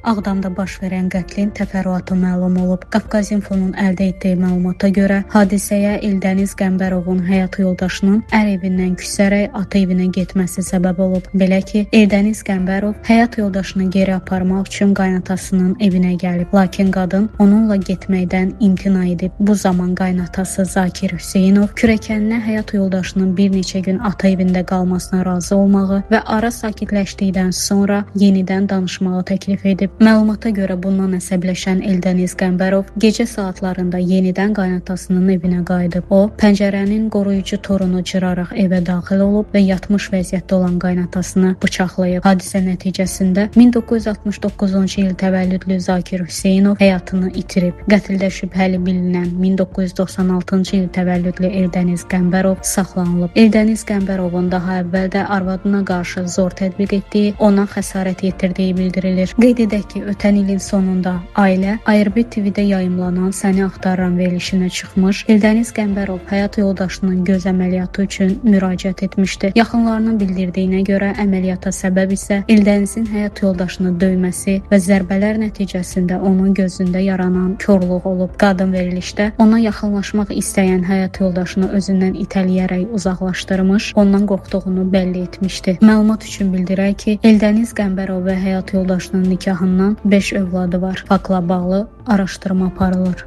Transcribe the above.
Ağdamda baş verən qətlin təfərrüatı məlum olub. Qafqaz İnfonun əldə etdiyi məlumata görə hadisəyə Eldəniz Qəmbərovun həyat yoldaşının ər evindən küsərək ata evinə getməsi səbəb olub. Belə ki, Eldəniz Qəmbərov həyat yoldaşını geri aparmaq üçün qaynatasının evinə gəlib. Lakin qadın onunla getməkdən imtina edib. Bu zaman qaynatası Zakir Hüseynov kürəkəninə həyat yoldaşının bir neçə gün ata evində qalmasına razı olmağı və ara sakitləşdikdən sonra yenidən danışmağı təklif edib. Məlumata görə bundan əsəbləşən Eldəniz Qəmbərov gecə saatlarında yenidən qaynatasının evinə qayıdıb. O, pəncərənin qoruyucu torunu cıraraq evə daxil olub və yatmış vəziyyətdə olan qaynatasını bıçaqlayıb. Hadisə nəticəsində 1969-cu il təvəllüdlü Zakir Hüseynov həyatını itirib. Qətldə şübhəli bilinən 1996-cı il təvəllüdlü Eldəniz Qəmbərov saxlanılıb. Eldəniz Qəmbərovun daha əvvəl də arvadına qarşı zor tətbiq etdiyi, ona xəsarət yetirdiyi bildirilir. Qeyd edək ki, ötən ilin sonunda ailə ARB TV-də yayımlanan Səni Axtarıram verilişinə çıxmış. Eldəniz Qəmbərov həyat yoldaşının göz əməliyyatı üçün müraciət etmişdi. Yaxınlarının bildirdiyinə görə əməliyyata səbəb isə Eldənizin həyat yoldaşını döyməsi və zərbələr nəticəsində onun gözündə yaranan korluq olub. Qadın verilişdə ona yaxınlaşmaq istəyən həyat yoldaşını özündən itələyərək uzaqlaşdırmış, ondan qorxduğunu bəlli etmişdi. Məlumat üçün bildirək ki, Eldəniz Qəmbərov və həyat yoldaşının nikahından 5 övladı var. Faktla bağlı araşdırma aparılır.